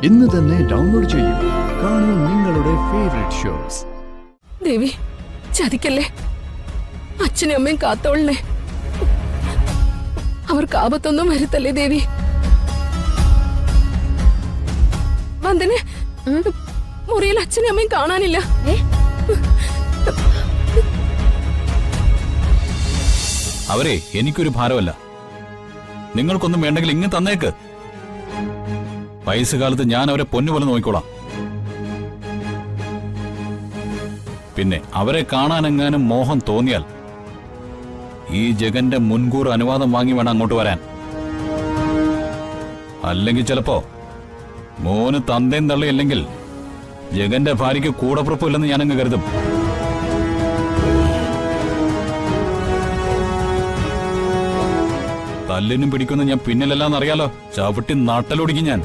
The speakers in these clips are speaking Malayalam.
ഇന്ന് തന്നെ ഡൗൺലോഡ് ചെയ്യൂ. കാണൂ നിങ്ങളുടെ ഫേവറേറ്റ് ഷോസ്. ദേവി, ചതിക്കല്ലേ. അച്ഛനും അമ്മയും കാത്തോളണേ. അവർക്ക് ആപത്തൊന്നും വരുത്തല്ലേ ദേവി. വന്ദനെ, മുറിയിൽ അച്ഛനും അമ്മയും കാണാനില്ല. അവരെ എനിക്കൊരു ഭാരമല്ല. നിങ്ങൾക്കൊന്നും വേണ്ടെങ്കിൽ ഇങ്ങ് തന്നേക്ക്. വയസ്സുകാലത്ത് ഞാൻ അവരെ പൊന്നുപോലെ നോക്കിക്കോളാം. പിന്നെ അവരെ കാണാനെങ്ങാനും മോഹം തോന്നിയാൽ ഈ ജഗന്റെ മുൻകൂർ അനുവാദം വാങ്ങി വേണം അങ്ങോട്ട് വരാൻ. അല്ലെങ്കിൽ ചിലപ്പോ മോന് തന്തയും തള്ളിയില്ലെങ്കിൽ ജഗന്റെ ഭാര്യയ്ക്ക് കൂടപ്പുറപ്പില്ലെന്ന് ഞാനങ്ങ് കരുതും. തല്ലിനും പിടിക്കുന്ന ഞാൻ പിന്നിലല്ലാന്ന് അറിയാലോ. ചവിട്ടി നാട്ടലൊടിക്കും ഞാൻ.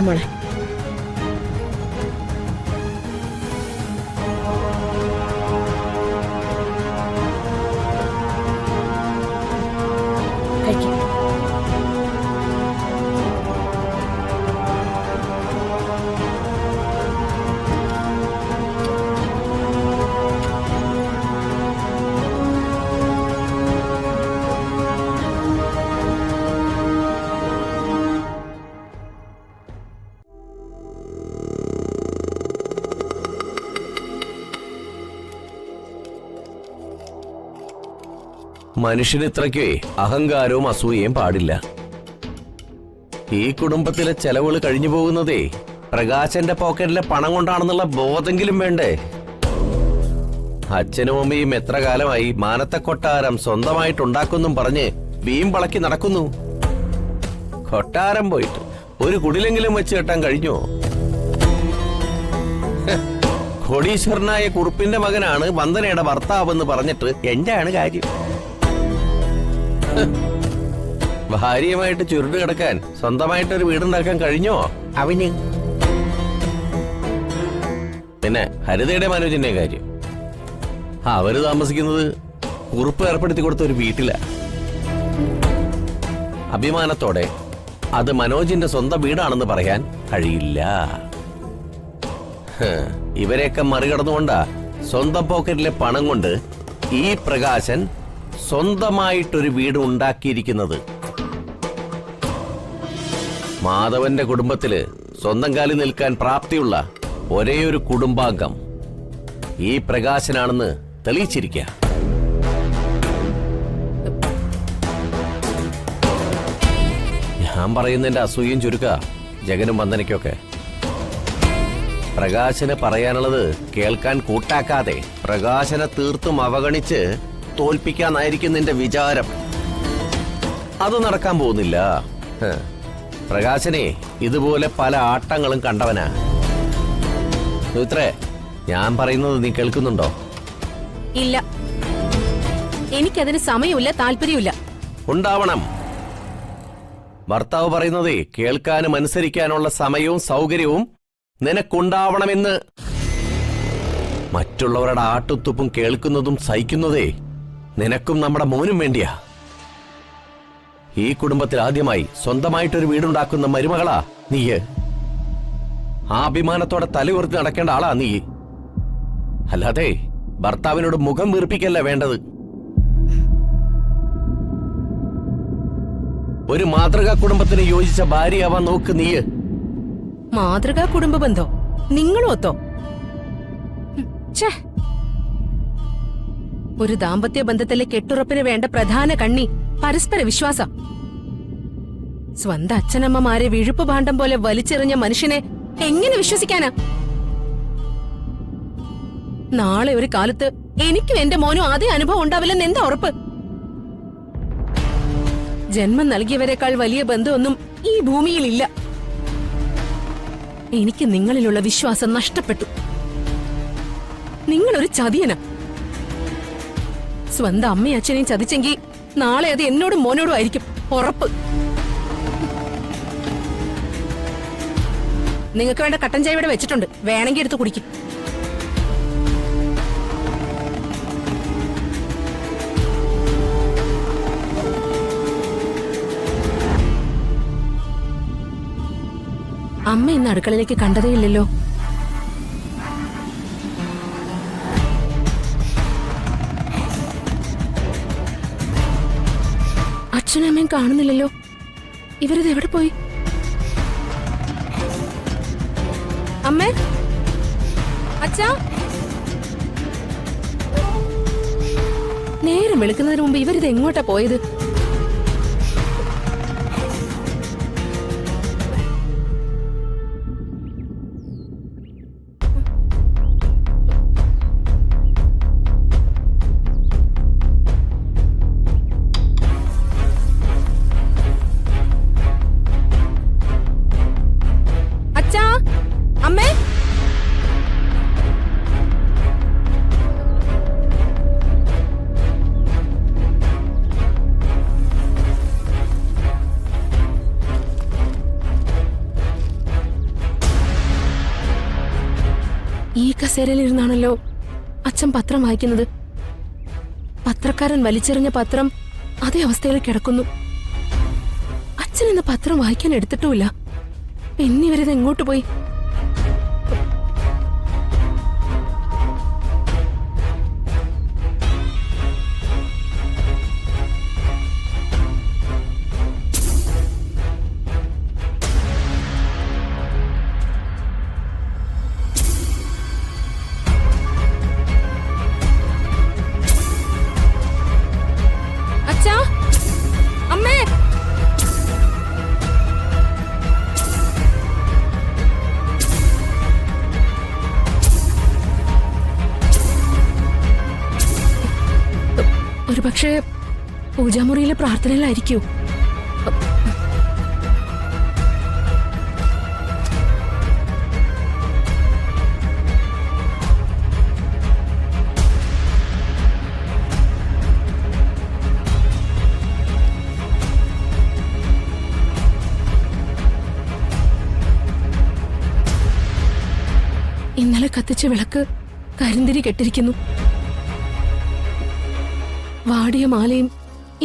മോളെ, മനുഷ്യന് ഇത്രയ്ക്ക് അഹങ്കാരവും അസൂയയും പാടില്ല. ഈ കുടുംബത്തിലെ ചെലവുകൾ കഴിഞ്ഞു പോകുന്നതേ പ്രകാശന്റെ പോക്കറ്റിലെ പണം കൊണ്ടാണെന്നുള്ള ബോധെങ്കിലും വേണ്ടേ? അച്ഛനും അമ്മയും എത്ര കാലമായി മാനത്തെ കൊട്ടാരം സ്വന്തമായിട്ടുണ്ടാക്കുന്നും പറഞ്ഞ് വീമ്പളക്കി നടക്കുന്നു. കൊട്ടാരം പോയിട്ട് ഒരു കുടിലെങ്കിലും വെച്ച് കെട്ടാൻ കഴിഞ്ഞോ? കോടീശ്വരനായ കുറുപ്പിന്റെ മകനാണ് വന്ദനയുടെ ഭർത്താവെന്ന് പറഞ്ഞിട്ട് എന്താണ് കാര്യം? ഭാര്യയുമായിട്ട് ചുരുട്ട് കിടക്കാൻ സ്വന്തമായിട്ടൊരു വീടുണ്ടാക്കാൻ കഴിഞ്ഞോ അവന്? പിന്നെ ഹരിതയുടെ മനോജിന്റെ കാര്യം, അവര് താമസിക്കുന്നത് കുറുപ്പ് ഏർപ്പെടുത്തി കൊടുത്ത ഒരു വീട്ടില. അഭിമാനത്തോടെ അത് മനോജിന്റെ സ്വന്തം വീടാണെന്ന് പറയാൻ കഴിയില്ല. ഇവരെയൊക്കെ മറികടന്നുകൊണ്ടാ സ്വന്തം പോക്കറ്റിലെ പണം കൊണ്ട് ഈ പ്രകാശൻ സ്വന്തമായിട്ടൊരു വീട് ഉണ്ടാക്കിയിരിക്കുന്നത്. മാധവന്റെ കുടുംബത്തില് സ്വന്തം കാലിൽ നിൽക്കാൻ പ്രാപ്തിയുള്ള ഒരേയൊരു കുടുംബാംഗം ഈ പ്രകാശനാണെന്ന് തെളിയിച്ചിരിക്കുക. ഞാൻ പറയുന്നതിന്റെ അസൂയും ചുരുക്ക ജഗനും വന്ദനയ്ക്കൊക്കെ. പ്രകാശന് പറയാനുള്ളത് കേൾക്കാൻ കൂട്ടാക്കാതെ പ്രകാശനെ തീർത്തും അവഗണിച്ച് തോൽപ്പിക്കാനായിരിക്കും നിന്റെ വിചാരം. അത് നടക്കാൻ പോകുന്നില്ല. പ്രകാശനെ ഇതുപോലെ പല ആട്ടങ്ങളും കണ്ടവനാ. ഇത്രേ ഞാൻ പറയുന്നത് നീ കേൾക്കുന്നുണ്ടോ? ഇല്ല, എനിക്കതിന് സമയമില്ല, താല്പര്യമില്ല. ഉണ്ടാവണം. ഭർത്താവ് പറയുന്നതേ കേൾക്കാനും അനുസരിക്കാനുള്ള സമയവും സൗകര്യവും നിനക്കുണ്ടാവണമെന്ന്. മറ്റുള്ളവരുടെ ആട്ടുത്തുപ്പും കേൾക്കുന്നതും സഹിക്കുന്നതേ നിനക്കും നമ്മുടെ മോനും വേണ്ടിയാ. ഈ കുടുംബത്തിൽ ആദ്യമായി സ്വന്തമായിട്ടൊരു വീടുണ്ടാക്കുന്ന മരുമകളാ നീ. ആ അഭിമാനത്തോടെ തലയുയർത്തി നടക്കേണ്ട ആളാ നീ. അല്ലാതെ ഭർത്താവിനോട് മുഖം വീർപ്പിക്കല്ല വേണ്ടത്. ഒരു മാതൃകാ കുടുംബത്തിന് യോജിച്ച ഭാര്യയാവാൻ നോക്ക് നീ. മാതൃകാ കുടുംബ ബന്ധോ? നിങ്ങളും ഒത്തോ? ഒരു ദാമ്പത്യ ബന്ധത്തിലെ കെട്ടുറപ്പിന് വേണ്ട പ്രധാന കണ്ണി പരസ്പര വിശ്വാസം. സ്വന്തം അച്ഛനമ്മമാരെ വിഴുപ്പ് ഭാണ്ഡം പോലെ വലിച്ചെറിഞ്ഞ മനുഷ്യനെ എങ്ങനെ വിശ്വസിക്കാനാ? നാളെ ഒരു കാലത്ത് എനിക്കും എന്റെ മോനും അതേ അനുഭവം ഉണ്ടാവില്ലെന്ന് എന്താ ഉറപ്പ്? ജന്മം നൽകിയവരെക്കാൾ വലിയ ബന്ധമൊന്നും ഈ ഭൂമിയിലില്ല. എനിക്ക് നിങ്ങളിലുള്ള വിശ്വാസം നഷ്ടപ്പെട്ടു. നിങ്ങളൊരു ചതിയനാ. സ്വന്തം അമ്മയും അച്ഛനെയും ചതിച്ചെങ്കിൽ നാളെ അത് എന്നോടും മോനോടും ആയിരിക്കും, ഉറപ്പ്. നിങ്ങൾക്ക് വേണ്ട കട്ടൻ ചായ ഇവിടെ വെച്ചിട്ടുണ്ട്, വേണമെങ്കിൽ എടുത്ത് കുടിക്കും. അമ്മ ഇന്ന് അടുക്കളയിലേക്ക് കണ്ടതേയില്ലല്ലോ. അച്ഛനും അമ്മയും കാണുന്നില്ലല്ലോ. ഇവരിത് എവിടെ പോയി? അമ്മേ, അച്ഛാ, നേരം വെളുക്കുന്നതിന് മുമ്പ് ഇവരിത് എങ്ങോട്ടാ പോയത്? അച്ഛാ, അമ്മേ, ഈ കസേരയിലിരുന്നാണല്ലോ അച്ഛൻ പത്രം വായിക്കുന്നത്. പത്രക്കാരൻ വലിച്ചെറിഞ്ഞ പത്രം അതേ അവസ്ഥയിൽ കിടക്കുന്നു. അച്ഛൻ ഇന്ന് പത്രം വായിക്കാൻ എടുത്തിട്ടുമില്ല. എന്നിവരിത് എങ്ങോട്ട് പോയി? അച്ഛാ, അമ്മേ, ഒരു പക്ഷേ പൂജാമുറിയിലെ പ്രാർത്ഥനയിലായിരിക്കൂ. ഇന്നലെ കത്തിച്ച വിളക്ക് കരിന്തിരി കെട്ടിരിക്കുന്നു. വാടിയ മാലയും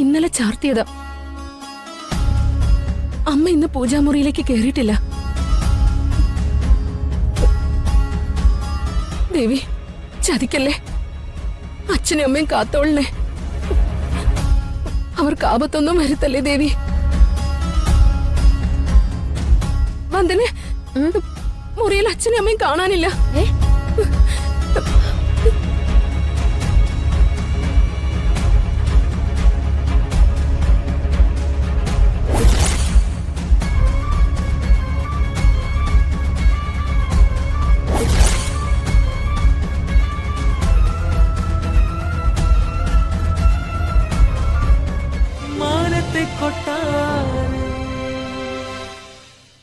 ഇന്നലെ ചാർത്തിയതാ. അമ്മ ഇന്ന് പൂജാമുറിയിലേക്ക് കയറിയിട്ടില്ല. ദേവി, ചതിക്കല്ലേ. അച്ഛനും അമ്മയും കാത്തോളണേ. അവർക്ക് ആപത്തൊന്നും വരുത്തല്ലേ ദേവി. വന്ദനെ, മുറിയിൽ അച്ഛനും അമ്മയും കാണാനില്ല. മാനത്തെ കൊട്ട